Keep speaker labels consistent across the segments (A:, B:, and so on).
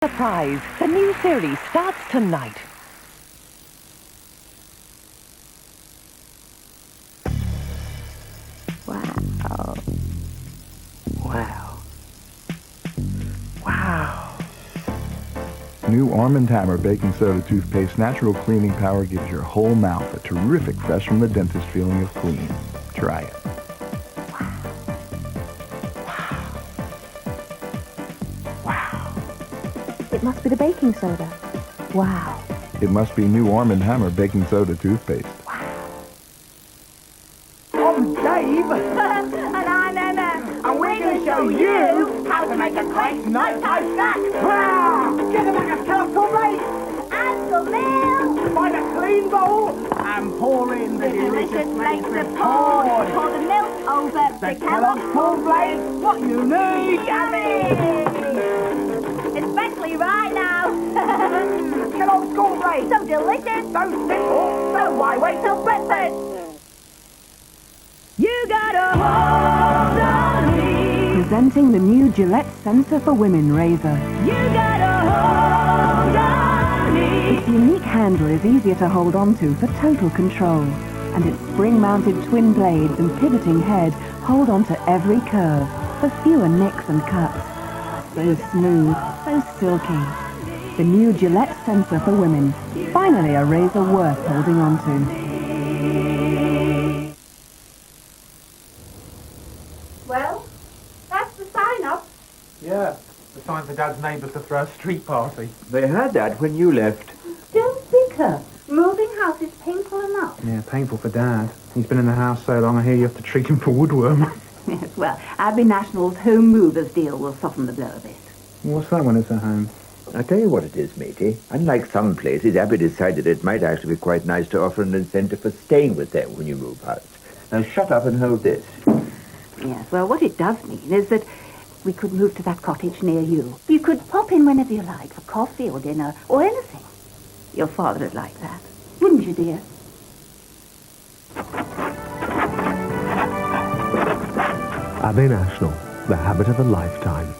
A: Surprise! The new series starts tonight.
B: Wow.
C: Wow. Wow.
D: New Arm & Hammer Baking Soda Toothpaste natural cleaning power gives your whole mouth a terrific fresh from the dentist feeling of clean. Try it.
C: Wow.
B: It must be the baking soda. Wow.
D: It must be new Arm & Hammer Baking Soda Toothpaste.
C: I'm Dave.
E: And I'm Emma.
C: And we're going to show you how to make a great nighttime snack. Wow. Get a bag of colourful plate.
E: And some milk.
C: Find a clean bowl and pour in the delicious flakes of corn.
E: Pour the milk over
C: The Kellogg's Corn Flakes. What you need.
E: Yummy! Especially right now.
C: Kellogg's Corn Flakes.
E: So delicious.
C: So simple. So why wait till breakfast?
E: You gotta hold on me.
A: Presenting the new Gillette Sensor for Women razor.
E: You gotta hold on me.
A: Its unique handle is easier to hold on to for total control. And its spring-mounted twin blades and pivoting head hold on to every curve for fewer nicks and cuts. So smooth, so silky. The new Gillette Sensor for Women. Finally a razor worth holding on to.
E: Well, that's the sign-up.
F: Yeah, the sign for Dad's neighbours to throw a street party.
C: They had that when you left.
E: Don't bicker. Moving house is painful enough.
F: Yeah, painful for Dad. He's been in the house so long I hear you have to treat him for woodworm.
G: Yes, well, Abbey National's home movers deal will soften the blow a bit.
F: What's that when it's at home?
H: I'll tell you what it is, matey. Unlike some places, Abbey decided it might actually be quite nice to offer an incentive for staying with them when you move house. Now shut up and hold this.
G: Yes, well, what it does mean is that we could move to that cottage near you. You could pop in whenever you like for coffee or dinner or anything. Your father would like that, wouldn't you, dear?
I: Abbey National, the habit of a lifetime.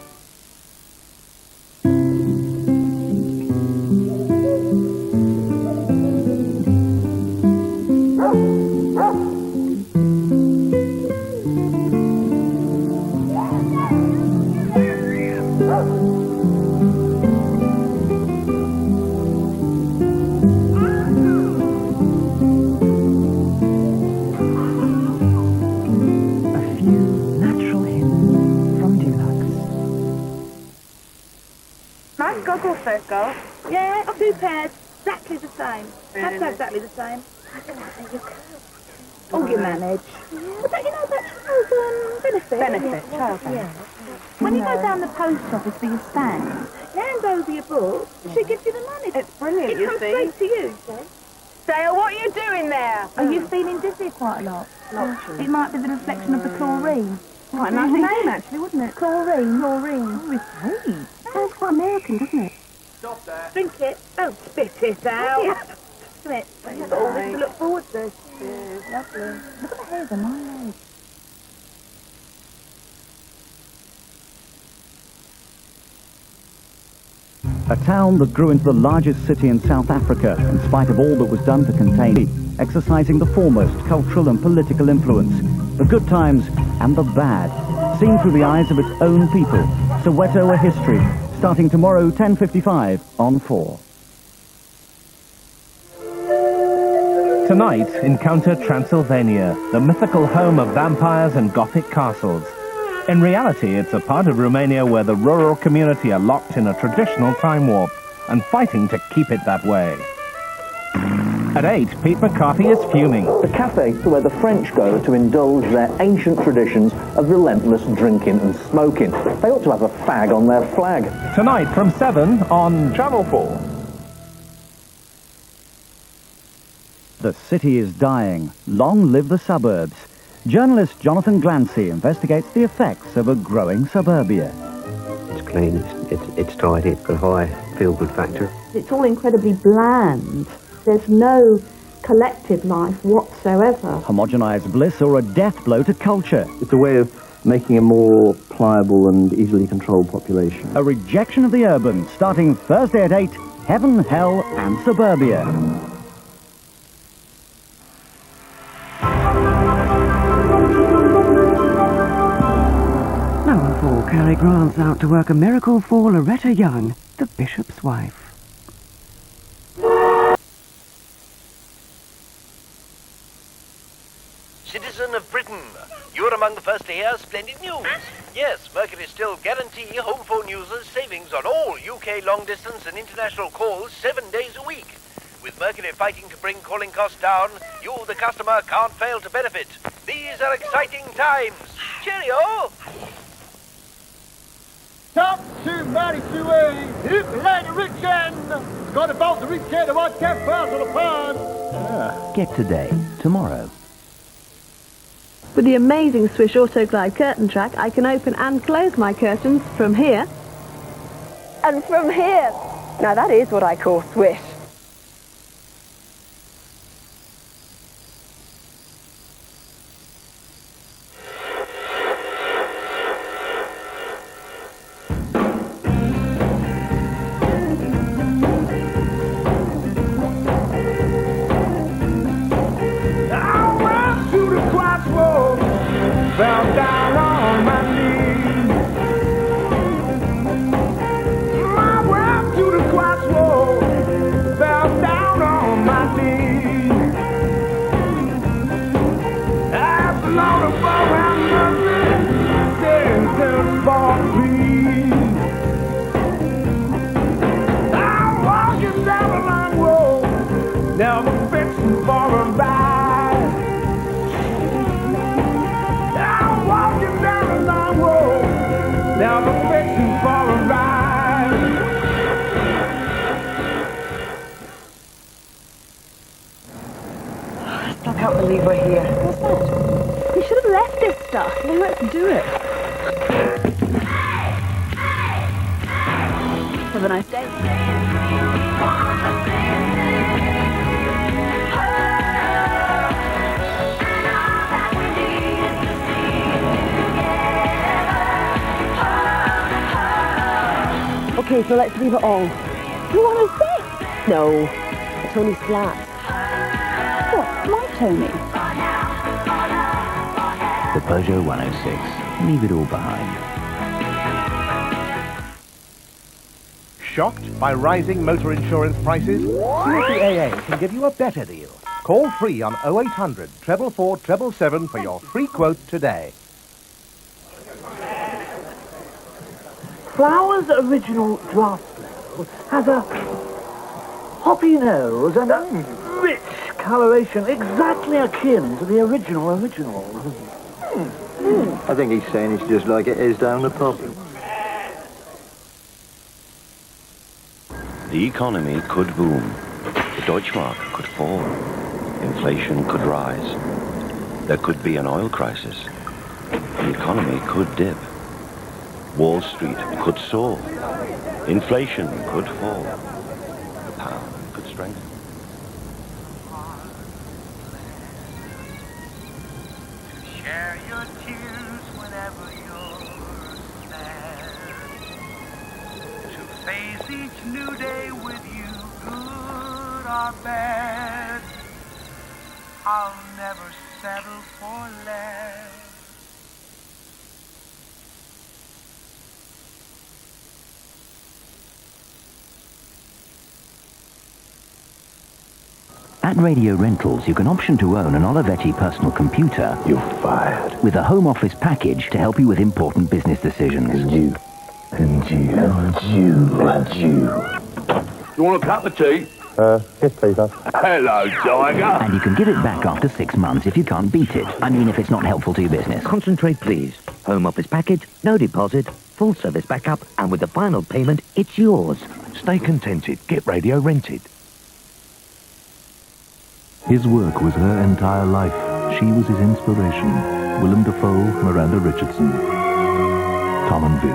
E: Nice goggles, first girl. Yeah, 2 pairs. Exactly the same. That's exactly the same. I don't know how you could. Oh, you manage. But don't you know about child's benefit? Benefit, child benefit. When you go down the post office for your stamp, hand over your book, she gives you the money. It's brilliant, it comes straight to you, see? Dale, what are you doing there? Are you feeling dizzy quite a lot? It might be the reflection of the chlorine. Quite a nice name, actually, wouldn't it? Chlorine. Oh, it's great. Sounds quite American, doesn't it?
F: Stop there.
E: Drink it. Don't spit it out. Isn't it? You've got all this to look forward to. Yeah, lovely. Look at the hairs on my legs.
J: A town that grew into the largest city in South Africa in spite of all that was done to contain it, exercising the foremost cultural and political influence, the good times and the bad, seen through the eyes of its own people. Soweto, a history, starting tomorrow 10:55 on 4.
I: Tonight, encounter Transylvania, the mythical home of vampires and Gothic castles. In reality, it's a part of Romania where the rural community are locked in a traditional time warp and fighting to keep it that way. At 8, Pete McCarthy is fuming.
K: The cafe to where the French go to indulge their ancient traditions of relentless drinking and smoking. They ought to have a fag on their flag.
I: Tonight from 7 on Channel 4.
J: The city is dying. Long live the suburbs. Journalist Jonathan Glancy investigates the effects of a growing suburbia.
C: It's clean, it's tidy, it's got a high feel-good factor.
G: It's all incredibly bland. There's no collective life whatsoever.
J: Homogenized bliss or a death blow to culture.
C: It's a way of
L: making a more pliable and easily controlled population.
J: A rejection of the urban, starting Thursday at 8, Heaven, Hell and Suburbia.
A: Number 4, Cary Grant's out to work a miracle for Loretta Young, the bishop's wife.
M: Citizen of Britain, you're among the first to hear splendid news. Yes, Mercury still guarantee home phone users savings on all UK long-distance and international calls 7 days a week. With Mercury fighting to bring calling costs down, you, the customer, can't fail to benefit. These are exciting times. Cheerio!
C: Top to Matty Suey, hip lady rich end. Got about the rich end of what kept fast on the pond.
J: Get today, tomorrow.
N: With the amazing Swish Autoglide curtain track, I can open and close my curtains from here. And from here. Now that is what I call Swish.
C: Fell down on my knees. I went to the crossroads, fell down on my knees. Asked the Lord for mercy, said just for please. I'm walking down a long road, never fixing for a ride. Never fixing for a ride.
N: I can't believe we're here. What's that? We should have left this stuff. Well, let's do it. Have a nice day. Okay, so let's leave it all. You want to sit? No. Tony's flat. What? My Tony?
J: The Peugeot 106. Leave it all behind.
I: Shocked by rising motor insurance prices? CCAA can give you a better deal. Call free on 0800 444 777 for your free quote today.
C: Flowers' original draft ale has a hoppy nose and a rich coloration exactly akin to the original.
L: I think he's saying it's just like it is down the pub.
O: The economy could boom. The Deutschmark could fall. Inflation could rise. There could be an oil crisis. The economy could dip. Wall Street could soar. Inflation could fall. The pound could strengthen.
C: Share your tears whenever you're sad. To face each new day with you, good or bad. I'll never settle for less.
J: At Radio Rentals, you can option to own an Olivetti personal computer.
H: You're fired.
J: With a home office package to help you with important business decisions.
H: And you. And you. And you. And you.
P: You want a cup of tea?
L: Yes, please,
P: Hello, Tiger.
J: And you can give it back after 6 months if you can't beat it. I mean, if it's not helpful to your business.
Q: Concentrate, please. Home office package, no deposit, full service backup, and with the final payment, it's yours.
O: Stay contented. Get Radio rented.
R: His work was her entire life. She was his inspiration. Willem Dafoe, Miranda Richardson. Tom and Viv.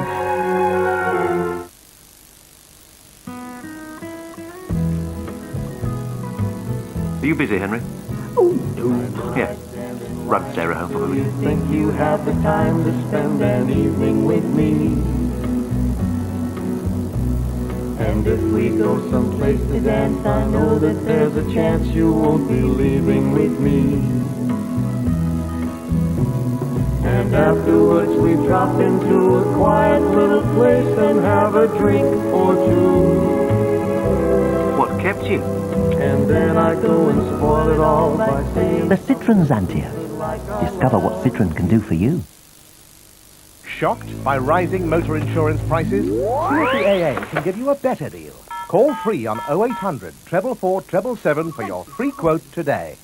F: Are you busy, Henry?
C: Oh, no.
F: Yeah.
O: run Sarah home for me.
S: Think you have the time to spend an evening with me? And if we go someplace to dance, I know that there's a chance you won't be leaving with me. And afterwards we drop into a quiet little place and have a drink or two.
O: What kept you?
S: And then I go and spoil it all by saying...
Q: The Citroën Xantia. Discover what Citroën can do for you.
I: Shocked by rising motor insurance prices? CAA can give you a better deal. Call free on 0800 444 777 for your free quote today.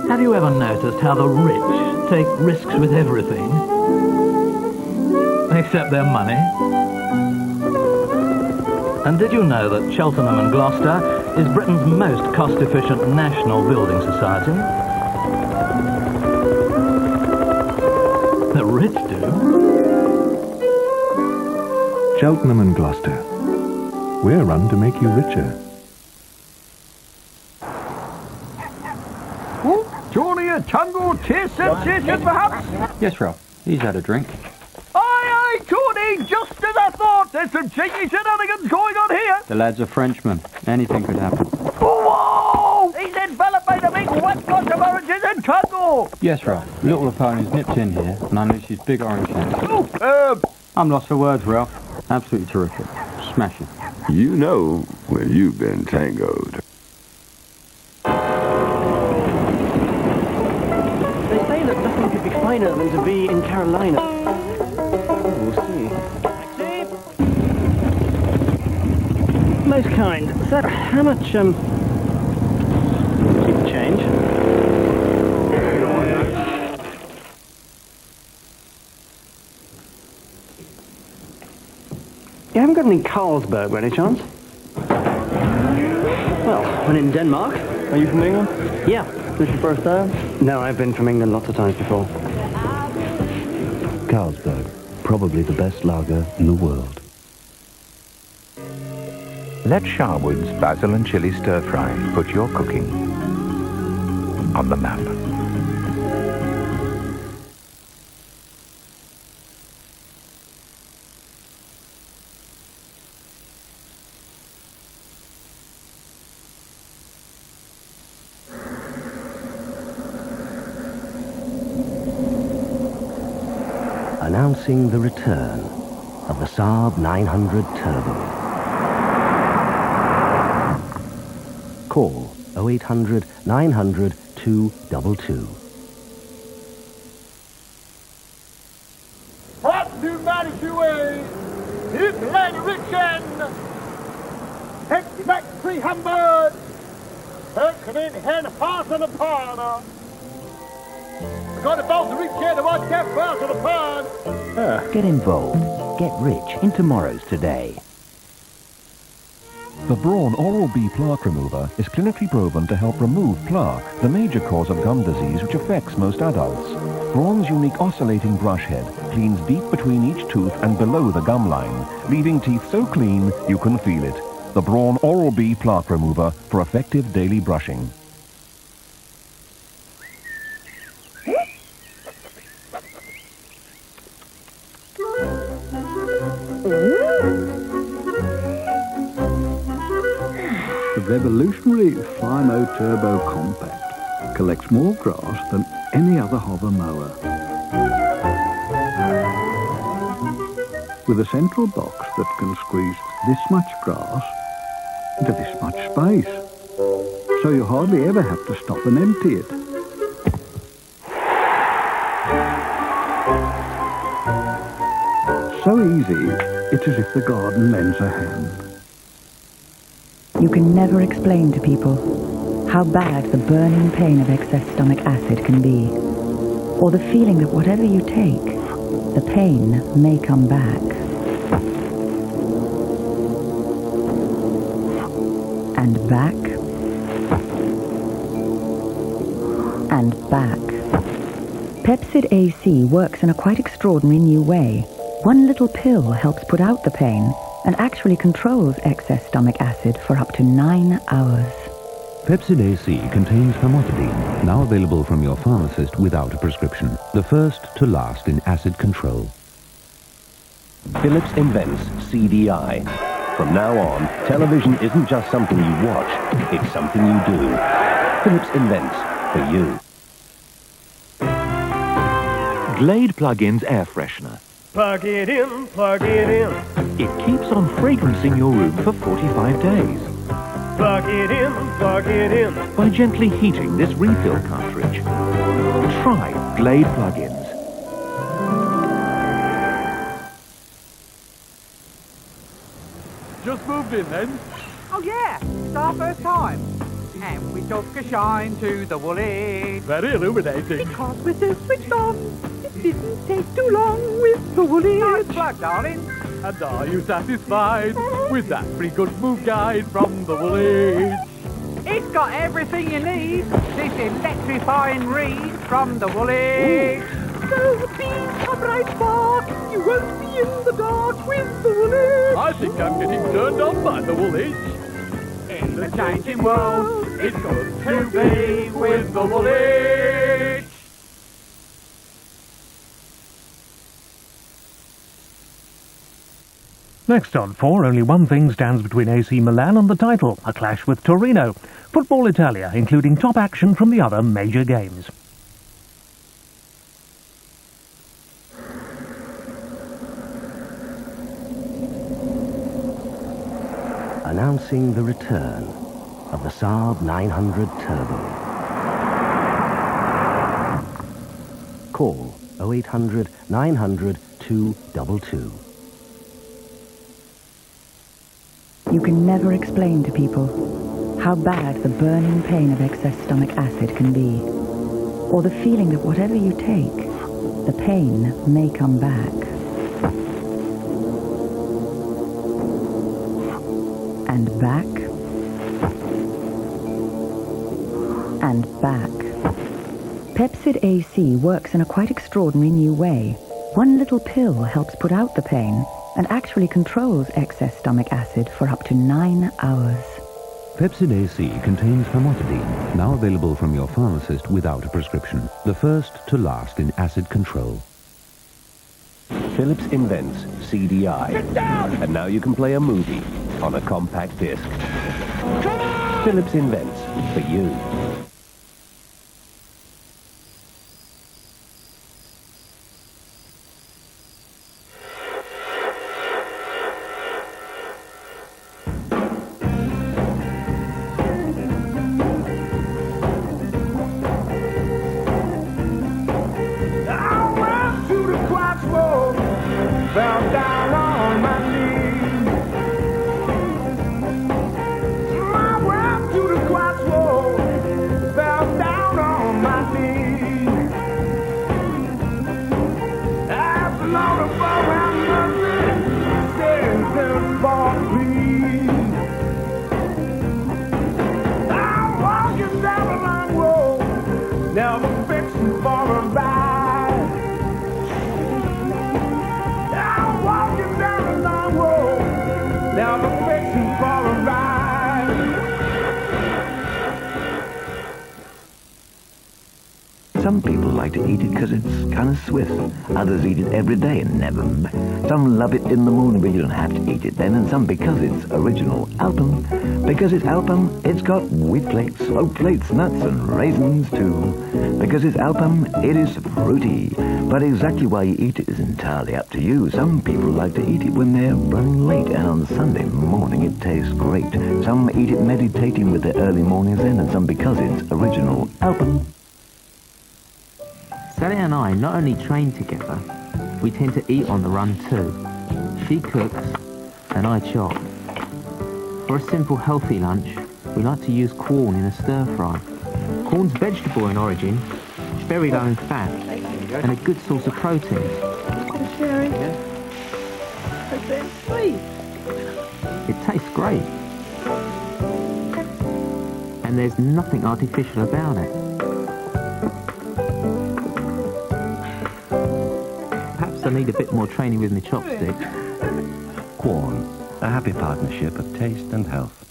T: Have you ever noticed how the rich take risks with everything? Except their money. And did you know that Cheltenham and Gloucester is Britain's most cost-efficient national building society? The rich do.
R: Cheltenham and Gloucester. We're run to make you richer.
C: Johnny, a tango taste sensation, perhaps?
U: Yes, Ralph. He's had a drink.
C: Aye, Tony, just as I thought. There's some cheeky shenanigans going on here.
U: The lad's a Frenchman. Anything could happen.
C: Whoa! He's enveloped by the big wet of oranges and tango.
U: Yes, Ralph. Little Opponent's nipped in here and unleashed his big orange hand.
C: Superb!
U: I'm lost for words, Ralph. Absolutely terrific. Smashing.
V: You know when you've been tangoed.
L: They say that nothing could be finer than to be in Carolina. We'll see. Most kind. Sir, how much, keep the change. You haven't got any Carlsberg by any chance? Well, when in Denmark. Are you from England? Yeah. This your first time? No, I've been from England lots of times before.
R: Carlsberg, probably the best lager in the world.
D: Let Sharwood's basil and chili stir-fry put your cooking on the map.
Q: Announcing the return of the Saab 900 Turbo. Call 0800 900 222.
C: Hot pneumatic away. Hit Lady Richard. Take back 300. Turn in hand fast on the pond. Got about to reach here to watch that fast on the pond.
Q: Get involved. Get rich in tomorrow's today.
R: The Braun Oral-B Plaque Remover is clinically proven to help remove plaque, the major cause of gum disease which affects most adults. Braun's unique oscillating brush head cleans deep between each tooth and below the gum line, leaving teeth so clean you can feel it. The Braun Oral-B Plaque Remover for effective daily brushing.
W: The revolutionary Flymo Turbo Compact collects more grass than any other hover mower. With a central box that can squeeze this much grass into this much space, so you hardly ever have to stop and empty it. So easy, it's as if the garden lends a hand.
A: You can never explain to people how bad the burning pain of excess stomach acid can be, or the feeling that whatever you take, the pain may come back. And back. And back. Pepsid AC works in a quite extraordinary new way. One little pill helps put out the pain and actually controls excess stomach acid for up to 9 hours.
R: Pepsid AC contains famotidine, now available from your pharmacist without a prescription. The first to last in acid control.
I: Philips invents CDI. From now on, television isn't just something you watch, it's something you do. Philips invents for you.
B: Glade Plug-in's air freshener.
S: Plug it in, plug it in.
B: It keeps on fragrancing your room for 45 days.
S: Plug it in, plug it in.
B: By gently heating this refill cartridge. Try Glade Plug-ins.
C: Just moved in then?
E: Oh yeah, it's our first time. And we took a shine to the Woolwich.
C: Very illuminating.
E: Because we're so switched on. It didn't take too long with the Woolwich. Nice plug, darling.
C: And are you satisfied with that free good move guide from the Woolwich?
E: It's got everything you need. This electrifying read from the Woolwich. So be a bright spark. You won't be in the dark with the Woolwich.
C: I think I'm getting turned on by the Woolwich.
E: In the changing world, it's good to be with the Woolwich.
I: Next on 4, only one thing stands between AC Milan and the title, a clash with Torino. Football Italia, including top action from the other major games.
Q: Announcing the return of the Saab 900 Turbo. Call 0800 900 222.
A: You can never explain to people how bad the burning pain of excess stomach acid can be, or the feeling that whatever you take, the pain may come back. And back. And back. Pepsid AC works in a quite extraordinary new way. One little pill helps put out the pain and actually controls excess stomach acid for up to 9 hours.
R: Pepsid AC contains famotidine, now available from your pharmacist without a prescription. The first to last in acid control.
I: Philips invents CDI. And now you can play a movie on a compact disc. Philips invents for you.
S: Fell down on my knees. I went to the crossroad, fell down on my knees. Asked the Lord above and nothing, said just for please. I'm walking down a long road, never fixing for a ride. Now I'm fixing for a ride.
H: Some people like to eat it because it's kind of Swiss. Others eat it every day and never. Some love it in the morning, but you don't have to eat it then. And some because it's original Alpen. Because it's Alpen, it's got wheat flakes, oat plates, nuts, and raisins too. Because it's Alpen, it is fruity. But exactly why you eat it is entirely up to you. Some people like to eat it when they're running late, and on Sunday morning it tastes great. Some eat it meditating with their early morning zen, and some because it's original Alpen.
K: Sally and I not only train together, we tend to eat on the run too. She cooks and I chop. For a simple healthy lunch, we like to use corn in a stir fry. Corn's vegetable in origin, very low in fat, and a good source of protein.
N: Sherry. Sweet.
K: It tastes great. And there's nothing artificial about it. I need a bit more training with my chopsticks.
R: Quorn, a happy partnership of taste and health.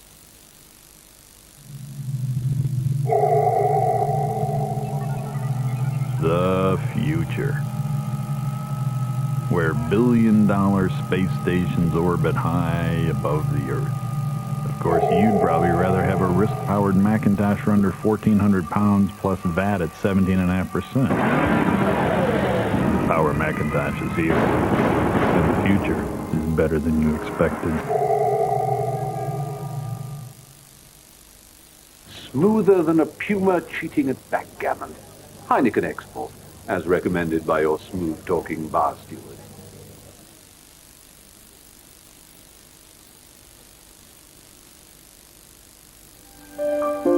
G: The future, where billion-dollar space stations orbit high above the Earth. Of course, you'd probably rather have a wrist-powered Macintosh for under 1,400 pounds plus VAT at 17.5%. Power Macintosh is here, and the future is better than you expected.
M: Smoother than a puma cheating at backgammon. Heineken Export, as recommended by your smooth-talking bar steward.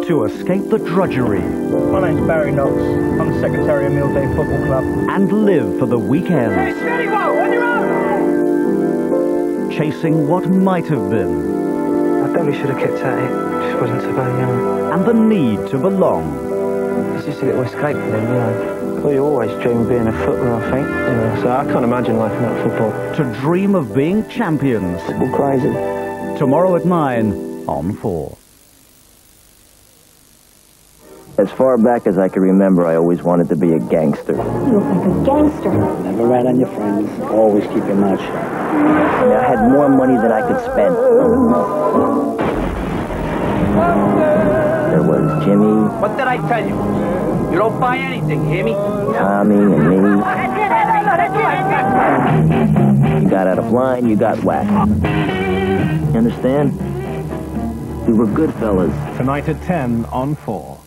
J: To escape the drudgery.
P: My name's Barry Knox. I'm the secretary of Mill Day Football Club.
J: And live for the weekend.
P: Hey, steady, whoa, on your own!
J: Chasing what might have been.
K: I probably should have kept at it. Just wasn't so very young.
J: And the need to belong.
K: It's just a little escape for them, you know. Well, you always dream of being a footballer, I think. Yeah, so I can't imagine life without football.
J: To dream of being champions.
K: Football crazy.
J: Tomorrow at 9 on 4.
X: As far back as I can remember, I always wanted to be a gangster.
Y: You look like a gangster.
X: Never rat on your friends. Always keep your mouth shut. I had more money than I could spend. There was Jimmy.
E: What did I tell you? You don't buy anything, hear me?
X: Tommy and me. You got out of line, you got whacked. You understand? We were good fellas.
I: Tonight at 10 on 4.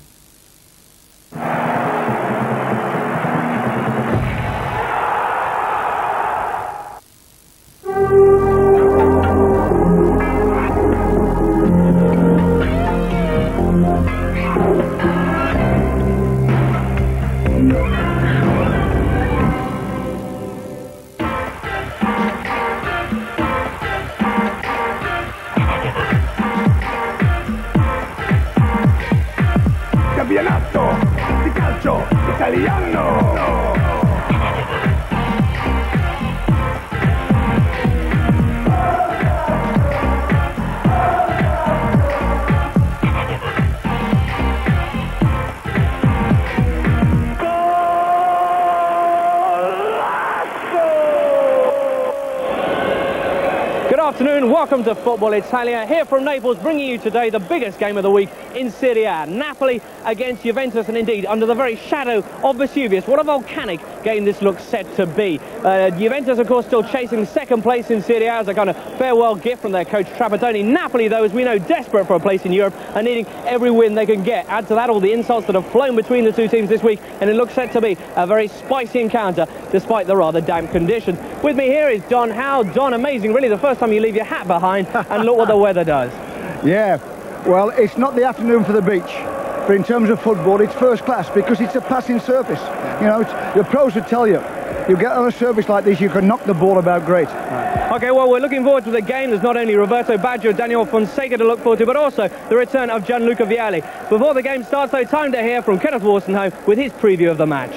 C: Campionato di calcio italiano.
Z: Good afternoon, welcome to Football Italia, here from Naples, bringing you today the biggest game of the week in Serie A. Napoli against Juventus, and indeed under the very shadow of Vesuvius. What a volcanic game this looks set to be. Juventus, of course, still chasing second place in Serie A as a kind of farewell gift from their coach Trapattoni. Napoli, though, as we know, desperate for a place in Europe and needing every win they can get. Add to that all the insults that have flown between the two teams this week, and it looks set to be a very spicy encounter despite the rather damp conditions. With me here is Don Howe. Don, amazing, really the first time you leave your hat behind, and look what the weather does.
W: Yeah, well, it's not the afternoon for the beach, but in terms of football, it's first class because it's a passing surface. You know, the pros would tell you, you get on a surface like this, you can knock the ball about great.
Z: Okay, well, we're looking forward to the game. There's not only Roberto Baggio, Daniel Fonseca to look forward to, but also the return of Gianluca Vialli. Before the game starts, though, time to hear from Kenneth Wolstenholme with his preview of the match.